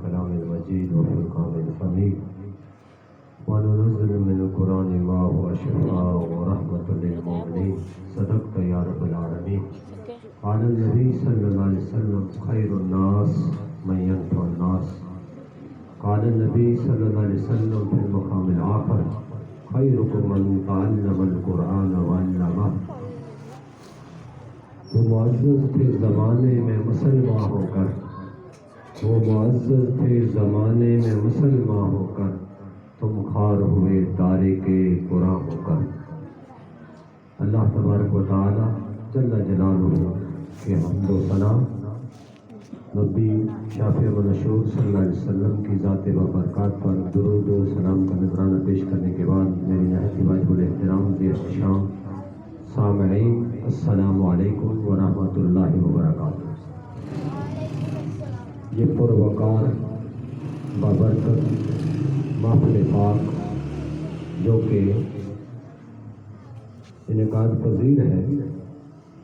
الكلام المجيد والفرقان الحميد وننزل من القرآن ما هو شفاء ورحمة للمؤمنين صدقت يا رب العالمين. قال النبي صلى الله عليه وسلم خير الناس من ينفع الناس. قال النبي صلى الله عليه وسلم في المقام الآخر خيركم من تعلم القرآن وعلمه. وہ معزز تھے زمانے میں مسلمان ہو کر، وہ معزز تھے زمانے میں مسلمان ہو کر، تم خار ہوئے تارک قرآن ہو کر. اللہ تبارک و تعالی جل جلالہ کے حمد و ثنا نبی شافع و مشہور صلی اللہ علیہ وسلم کی ذات و برکات پر درود و سلام کا نذرانہ پیش کرنے کے بعد میری نہایت واجب الاحترام احتشام سامعین السلام علیکم ورحمۃ اللہ وبرکاتہ. یہ پروقار بابرکت محفل پاک جو کہ انعقاد پذیر ہے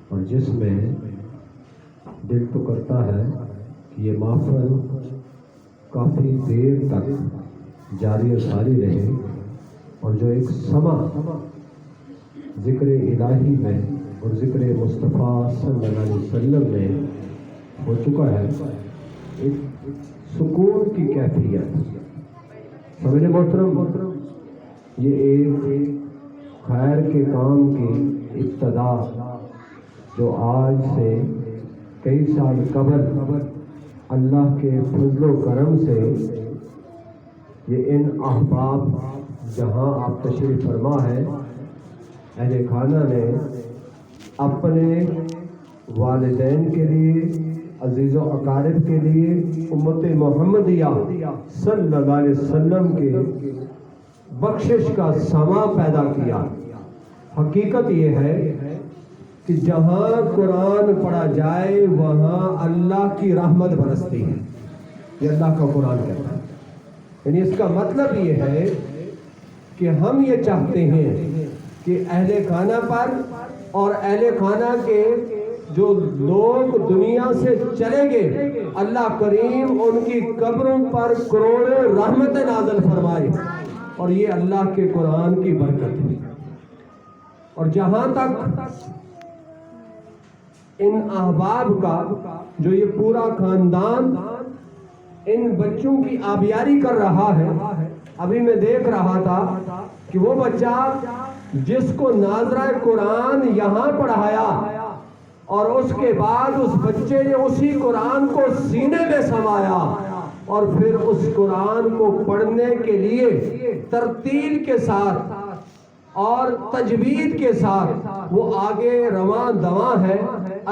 اور جس میں دل تو کرتا ہے کہ یہ محفل کافی دیر تک جاری و ساری رہے، اور جو ایک سما ذکر الہی میں اور ذکر مصطفیٰ صلی اللہ علیہ وسلم میں ہو چکا ہے، ایک سکون کی کیفیت. سمجھے محترم، یہ ایک خیر کے کام کی ابتدا جو آج سے کئی سال قبل اللہ کے فضل و کرم سے یہ ان احباب جہاں آپ تشریف فرما ہے اہل خانہ نے اپنے والدین کے لیے، عزیز و اقارب کے لیے، امت محمدیہ صلی اللہ علیہ وسلم کے بخشش کا سما پیدا کیا. حقیقت یہ ہے کہ جہاں قرآن پڑھا جائے وہاں اللہ کی رحمت برستی ہے. یہ اللہ کا قرآن کہتا ہے. یعنی اس کا مطلب یہ ہے کہ ہم یہ چاہتے ہیں کہ اہل خانہ پر اور اہل خانہ کے جو لوگ دنیا سے چلیں گے اللہ کریم ان کی قبروں پر کروڑوں رحمت نازل فرمائے، اور یہ اللہ کے قرآن کی برکت ہے. اور جہاں تک ان احباب کا جو یہ پورا خاندان ان بچوں کی آبیاری کر رہا ہے، ابھی میں دیکھ رہا تھا کہ وہ بچہ جس کو ناظرہ قرآن یہاں پڑھایا اور اس کے بعد اس بچے نے اسی قرآن کو سینے میں سمایا اور پھر اس قرآن کو پڑھنے کے لیے ترتیل کے ساتھ اور تجوید کے ساتھ وہ آگے رواں دواں ہے.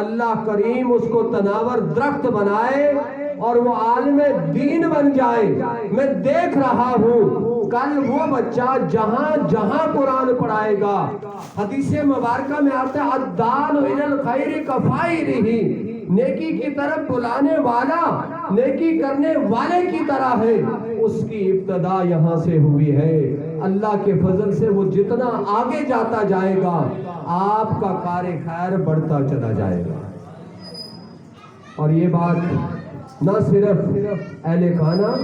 اللہ کریم اس کو تناور درخت بنائے اور وہ عالم دین بن جائے. میں دیکھ رہا ہوں کل وہ بچہ جہاں جہاں قرآن پڑھائے گا، حدیث مبارکہ میں آتا ہے الدال الی الخیر کفاعلہ، نیکی کی طرف بلانے والا نیکی کرنے والے کی طرح ہے. اس کی ابتدا یہاں سے ہوئی ہے. اللہ کے فضل سے وہ جتنا آگے جاتا جائے گا آپ کا کار خیر بڑھتا چلا جائے گا. اور یہ بات نہ صرف اہل خانہ،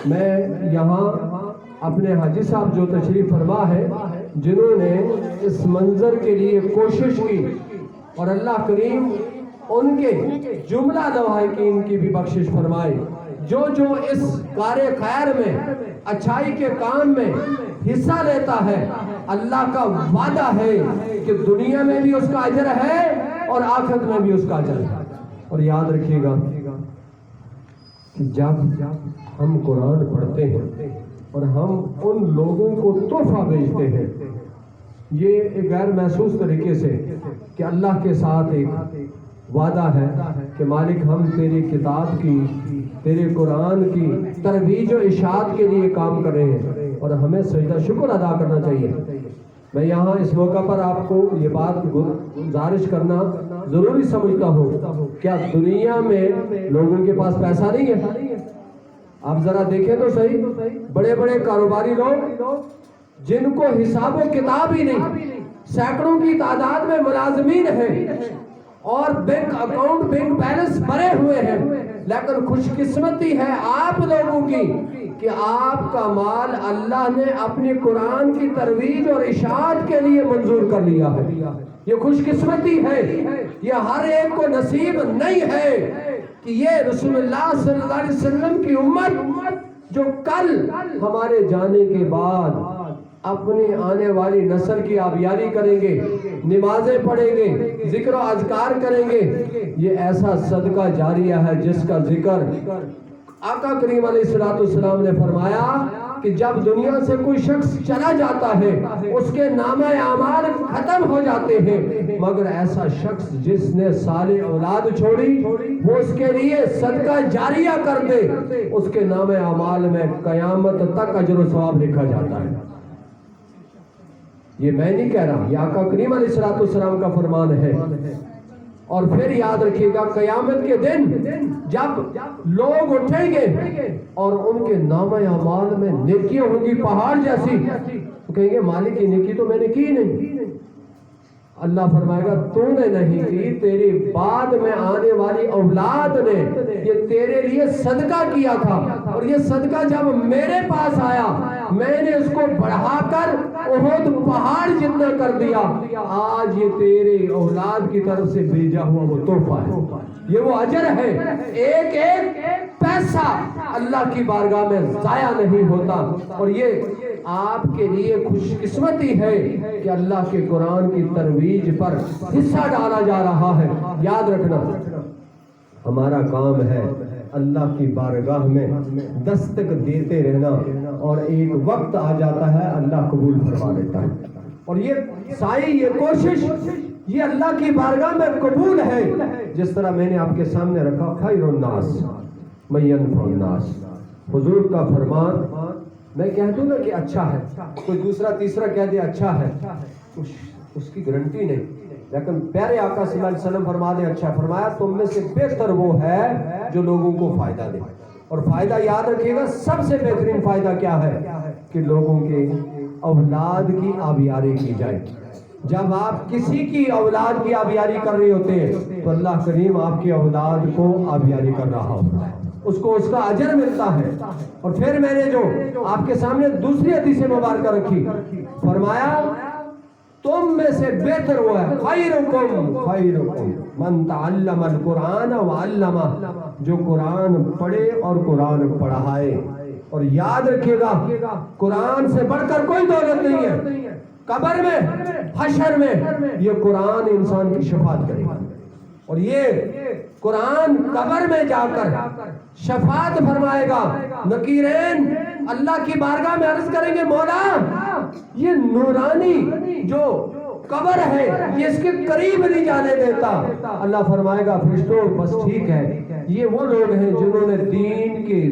میں یہاں اپنے حاجی صاحب جو تشریف فرما ہے جنہوں نے اس منظر کے لیے کوشش کی، اور اللہ کریم ان کے جملہ لواحقین کی بھی بخشش فرمائے. جو اس کار خیر میں اچھائی کے کام میں حصہ لیتا ہے، اللہ کا وعدہ ہے کہ دنیا میں بھی اس کا اجر ہے اور آخرت میں بھی اس کا اجر ہے. اور یاد رکھیے گا کہ جب ہم قرآن پڑھتے ہیں اور ہم ان لوگوں کو تحفہ بھیجتے ہیں، یہ ایک غیر محسوس طریقے سے کہ اللہ کے ساتھ ایک وعدہ ہے کہ مالک ہم تیری کتاب کی، تیرے قرآن کی ترویج و اشاعت کے لیے کام کر رہے ہیں اور ہمیں سجدہ شکر ادا کرنا چاہیے. میں یہاں اس موقع پر آپ کو یہ بات گزارش کرنا ضروری سمجھتا ہوں. کیا دنیا میں لوگوں کے پاس پیسہ نہیں ہے؟ آپ ذرا دیکھیں تو صحیح، بڑے بڑے کاروباری لوگ جن کو حساب و کتاب ہی نہیں، سینکڑوں کی تعداد میں ملازمین ہیں اور بینک اکاؤنٹ بینک بیلنس بھرے ہوئے ہیں، لیکن خوش قسمتی ہے آپ لوگوں کی کہ آپ کا مال اللہ نے اپنی قرآن کی ترویج اور اشاعت کے لیے منظور کر لیا ہے. یہ خوش قسمتی ہے. یہ ہر ایک کو نصیب نہیں ہے کہ یہ رسول اللہ صلی اللہ علیہ وسلم کی امت جو کل ہمارے جانے کے بعد اپنی آنے والی نسل کی آبیاری کریں گے، نمازیں پڑھیں گے، ذکر و اذکار کریں گے. یہ ایسا صدقہ جاریہ ہے جس کا ذکر آقا کریم علیہ السلام نے فرمایا کہ جب دنیا سے کوئی شخص چلا جاتا ہے اس کے نامہ اعمال ختم ہو جاتے ہیں، مگر ایسا شخص جس نے صالح اولاد چھوڑی وہ اس کے لیے صدقہ جاریہ کر دے، اس کے نامہ اعمال میں قیامت تک اجر و ثواب لکھا جاتا ہے. یہ میں نہیں کہہ رہا، یہ آقا کریم علیہ السلام کا فرمان ہے. اور پھر یاد رکھیے گا قیامت کے دن جب لوگ اٹھیں گے اور ان کے نامہ اعمال میں نیکیاں ہوں گی پہاڑ جیسی، تو کہیں گے مالک یہ نیکی تو میں نے کی نہیں. اللہ فرمائے گا تو نے نہیں کی، تیری بعد میں آنے والی اولاد نے یہ تیرے لیے صدقہ کیا تھا، اور یہ صدقہ جب میرے پاس آیا میں نے اس کو بڑھا کر احد پہاڑ جتنا کر دیا. آج یہ تیرے اولاد کی طرف سے بھیجا ہوا وہ تحفہ ہے، یہ وہ اجر ہے. ایک ایک پیسہ اللہ کی بارگاہ میں ضائع نہیں ہوتا. اور یہ آپ کے لیے خوش قسمتی ہے کہ اللہ کے قرآن کی ترویج پر حصہ ڈالا جا رہا ہے. یاد رکھنا ہمارا کام ہے اللہ کی بارگاہ میں دستک دیتے رہنا، اور ایک وقت آ جاتا ہے اللہ قبول فرما لیتا ہے. اور یہ سعی، یہ کوشش، یہ اللہ کی بارگاہ میں قبول ہے. جس طرح میں نے آپ کے سامنے رکھا خیر الناس من ينفع الناس، حضور کا فرمان. میں کہہ دوں نا کہ اچھا ہے، کوئی دوسرا تیسرا کہہ دے اچھا ہے، اس کی گارنٹی نہیں، لیکن پیارے آقا صلی اللہ علیہ وسلم فرما دے اچھا. فرمایا تم میں سے بہتر وہ ہے جو لوگوں کو فائدہ دے. اور فائدہ یاد رکھیے گا، سب سے بہترین فائدہ کیا ہے کہ لوگوں کے اولاد کی آبیاری کی جائے. جب آپ کسی کی اولاد کی آبیاری کر رہے ہوتے ہیں تو اللہ کریم آپ کی اولاد کو آبیاری کر رہا ہوتا ہے، اس کو اس کا اجر ملتا ہے. اور پھر میں نے جو آپ کے سامنے دوسری حدیث مبارکہ رکھی، فرمایا تم میں سے بہتر وہ ہے خیرکم من تعلم القرآن وعلمہ، جو قرآن پڑھے اور قرآن پڑھائے. اور یاد رکھیے گا قرآن سے بڑھ کر کوئی دولت نہیں ہے. قبر میں، حشر میں یہ قرآن انسان کی شفاعت کرے گا. اور یہ قرآن قبر میں جا کر شفاعت فرمائے گا. نکیرین اللہ کی بارگاہ میں عرض کریں گے مولا یہ نورانی جو قبر ہے یہ اس کے قریب نہیں جانے دیتا. اللہ فرمائے گا فرشتوں بس ٹھیک ہے، یہ وہ لوگ ہیں جنہوں نے دین کی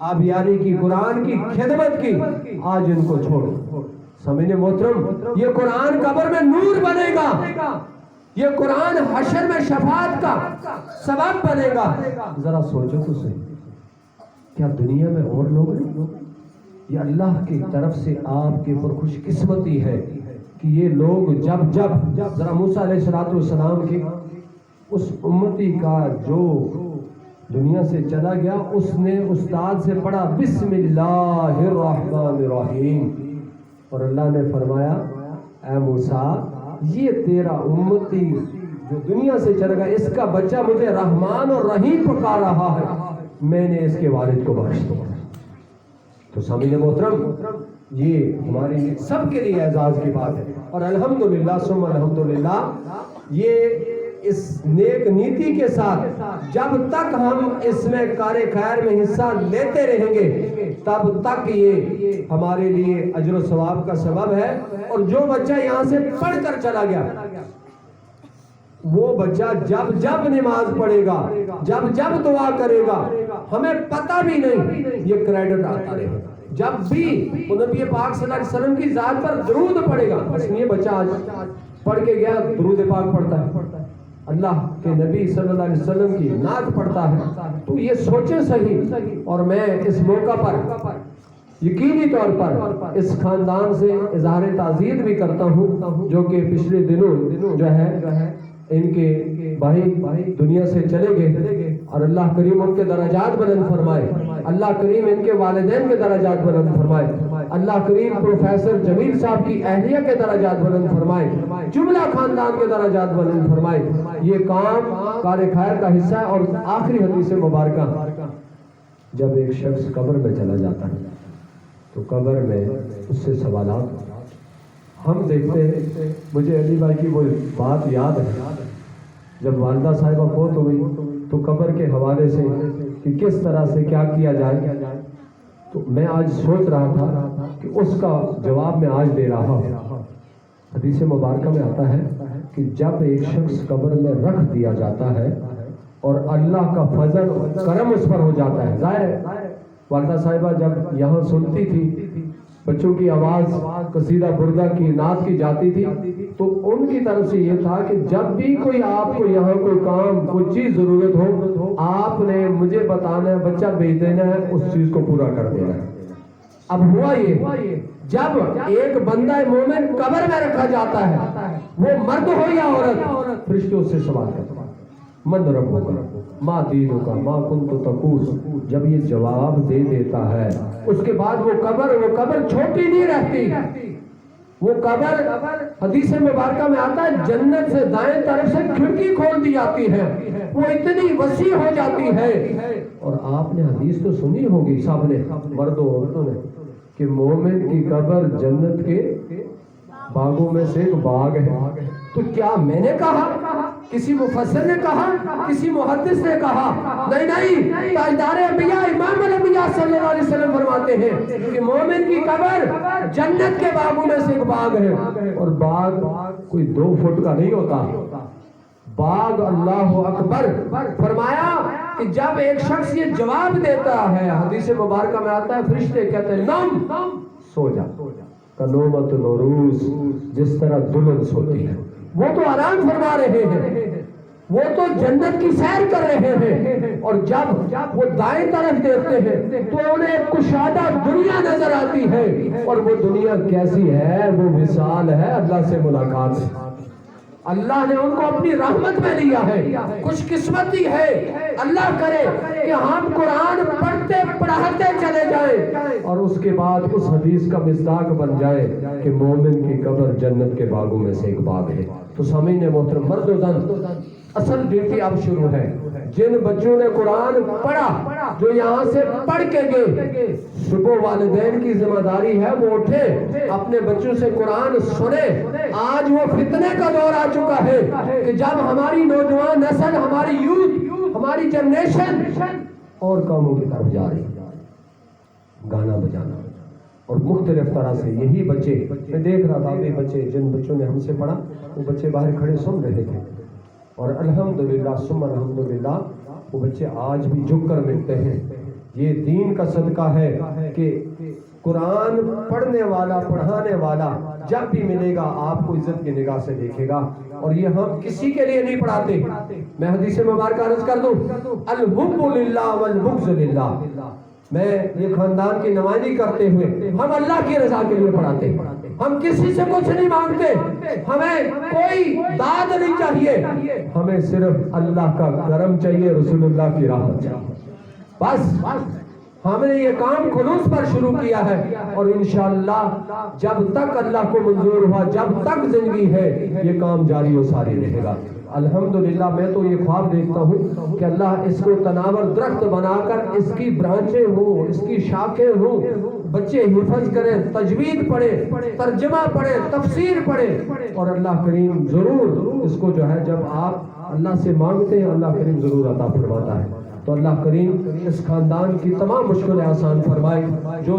آبیاری کی، قرآن کی خدمت کی، آج ان کو چھوڑو. سمجھنے محترم، یہ قرآن قبر میں نور بنے گا، یہ قرآن حشر میں شفاعت کا سبب بنے گا. ذرا سوچو تو صحیح، کیا دنیا میں اور لوگ ہیں؟ یہ اللہ کی طرف سے آپ کے اوپر خوش قسمتی ہے کہ یہ لوگ جب ذرا موسیٰ علیہ السلام کی اس امتی کا جو دنیا سے چلا گیا، اس نے استاد سے پڑھا بسم اللہ الرحمن الرحیم، اور اللہ نے فرمایا اے موسیٰ یہ تیرا امتی جو دنیا سے چلا گیا اس کا بچہ مجھے رحمان اور رحیم پکار رہا ہے، میں نے اس کے والد کو بخش دیا. تو سامعین محترم یہ ہمارے سب کے لیے اعزاز کی بات ہے. اور الحمدللہ ثم الحمدللہ یہ اس نیک نیتی کے ساتھ جب تک ہم اس میں کار خیر میں حصہ لیتے رہیں گے تب تک یہ ہمارے لیے اجر و ثواب کا سبب ہے. اور جو بچہ یہاں سے پڑھ کر چلا گیا وہ بچہ جب نماز پڑھے گا، جب دعا کرے گا، ہمیں پتہ بھی نہیں یہ کریڈٹ آتا رہے. جب بھی نبی پاک صلی اللہ علیہ وسلم کی ذات پر درود پڑے گا، اس لیے بچہ آج پڑھ کے گیا درود پاک پڑھتا ہے، اللہ کے نبی صلی اللہ علیہ وسلم کی نعت پڑھتا ہے. تو یہ سوچیں صحیح. اور میں اس موقع پر یقینی طور پر اس خاندان سے اظہار تعزیت بھی کرتا ہوں جو کہ پچھلے دنوں جو ہے ان کے بھائی دنیا سے چلے گئے. اور اللہ کریم ان کے درجات بلند فرمائے، اللہ کریم ان کے والدین کے درجات بلند فرمائے، اللہ کریم پروفیسر جمیل صاحب کی اہلیہ کے درجات بلند فرمائے، جملہ خاندان کے درجات بلند فرمائے۔ یہ کام کار خیر کا حصہ ہے۔ اور آخری حدیث مبارکہ، جب ایک شخص قبر میں چلا جاتا ہے تو قبر میں اس سے سوالات ہم دیکھتے ہیں۔ مجھے علی بھائی کی وہ بات یاد ہے، جب والدہ صاحبہ فوت ہو گئی تو قبر کے حوالے سے کہ کس طرح سے کیا کیا جائے، تو میں آج سوچ رہا تھا کہ اس کا جواب میں آج دے رہا ہوں۔ حدیث مبارکہ میں آتا ہے کہ جب ایک شخص قبر میں رکھ دیا جاتا ہے اور اللہ کا فضل کرم اس پر ہو جاتا ہے، ظاہر ہے والدہ صاحبہ جب یہاں سنتی تھی بچوں کی آواز قصیدہ بردہ کی نعت کی جاتی تھی تو ان کی طرف سے یہ تھا کہ جب بھی کوئی آپ کو یہاں کوئی کام کوئی چیز ضرورت ہو آپ نے مجھے بتانا ہے، بچہ بھیج دینا ہے، اس چیز کو پورا کر دینا ہے۔ اب ہوا یہ، جب ایک بندہ مومن قبر میں رکھا جاتا ہے، وہ مرد ہو یا عورت، فرشتے اس سے سوال کرتے ہیں، من ربک ما دینک ما کنت تقول۔ جب یہ جواب دے دیتا ہے اس کے بعد وہ قبر چھوٹی نہیں رہتی، وہ قبر حدیث مبارکہ میں آتا ہے جنت سے دائیں طرف سے کھڑکی کھول دی جاتی ہے، وہ اتنی وسیع ہو جاتی ہے۔ اور آپ نے حدیث تو سنی ہوگی سب نے، مردوں عورتوں نے، کہ مومن کی قبر جنت کے باغوں میں سے ایک باغ ہے۔ تو کیا میں نے کہا، کسی مفسر نے کہا، کسی محدث نے کہا؟ نہیں، تاجدار انبیاء امام الانبیاء صلی اللہ علیہ وسلم فرماتے ہیں کہ مومن کی قبر جنت کے باغوں میں سے ایک باغ ہے، اور باغ کوئی 2 فٹ کا نہیں ہوتا، باغ اللہ اکبر۔ فرمایا کہ جب ایک شخص یہ جواب دیتا ہے، حدیث مبارکہ میں آتا ہے فرشتے کہتے ہیں نم، سو جا، کنومت العروس، جس طرح دلہن سوتی ہے۔ وہ تو آرام فرما رہے ہیں، وہ تو جنت کی سیر کر رہے ہیں، اور جب وہ دائیں طرف دیکھتے ہیں تو انہیں ایک کشادہ دنیا نظر آتی ہے، اور وہ دنیا کیسی ہے؟ وہ وصال ہے، اللہ سے ملاقات ہے۔ اللہ نے ان کو اپنی رحمت میں لیا ہے، خوش قسمتی ہے۔ اللہ کرے کہ ہم قرآن پڑھتے پڑھاتے چلے جائیں اور اس کے بعد اس حدیث کا مصداق بن جائے کہ مومن کی قبر جنت کے باغوں میں سے ایک باغ ہے۔ تو سامعین محترم، مرد و زن، اصل ڈیوٹی اب شروع ہے۔ جن بچوں نے قرآن پڑھا، جو یہاں سے پڑھ کے گئے، صبح والدین کی ذمہ داری ہے وہ اٹھے اپنے بچوں سے قرآن سنے۔ آج وہ فتنے کا دور آ چکا ہے کہ جب ہماری نوجوان نسل، ہماری یوتھ، ہماری جنریشن اور کاموں کی طرف جا رہی ہے، گانا بجانا اور مختلف طرح سے یہی بچے، میں دیکھ رہا تھا ابھی بچے، جن بچوں نے ہم سے پڑھا وہ بچے باہر کھڑے سن رہے تھے، اور الحمدللہ ثم الحمدللہ وہ بچے آج بھی جھک کر ملتے ہیں۔ یہ دین کا صدقہ ہے کہ قرآن پڑھنے والا، پڑھانے والا جب بھی ملے گا آپ کو عزت کی نگاہ سے دیکھے گا۔ اور یہ ہم کسی کے لیے نہیں پڑھاتے، میں حدیث مبارکہ عرض کر دوں، الحب للہ والبغض للہ، میں یہ خاندان کی نمائندگی کرتے ہوئے ہم اللہ کی رضا کے لیے پڑھاتے ہیں، ہم کسی سے کچھ نہیں مانگتے، ہمیں کوئی داد نہیں چاہیے، ہمیں صرف اللہ کا کرم چاہیے، رسول اللہ کی رحمت چاہیے، بس۔ ہم نے یہ کام خلوص پر شروع کیا ہے، اور انشاءاللہ جب تک اللہ کو منظور ہوا، جب تک زندگی ہے، یہ کام جاری و ساری رہے گا۔ الحمدللہ میں تو یہ خواب دیکھتا ہوں کہ اللہ اس کو تناور درخت بنا کر اس کی برانچیں ہوں، اس کی شاخیں ہوں، بچے حفظ کریں، تجوید پڑھیں، ترجمہ پڑھیں، تفسیر پڑھیں، اور اللہ کریم ضرور اس کو جو ہے جب آپ اللہ سے مانگتے ہیں اللہ کریم ضرور عطا فرماتا ہے۔ تو اللہ کریم اس خاندان کی تمام مشکلیں آسان فرمائے، جو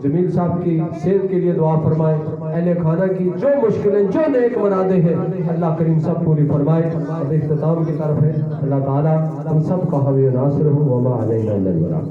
جمیل صاحب کی صحت کے لیے دعا فرمائے، اہل خانہ کی جو مشکلیں، جو نیک مرادیں ہیں اللہ کریم سب پوری فرمائے۔ اب اختتام کی طرف ہے، اللہ تعالیٰ ہم سب کا حامی و ناصر ہو، وما علینا الا البلاغ۔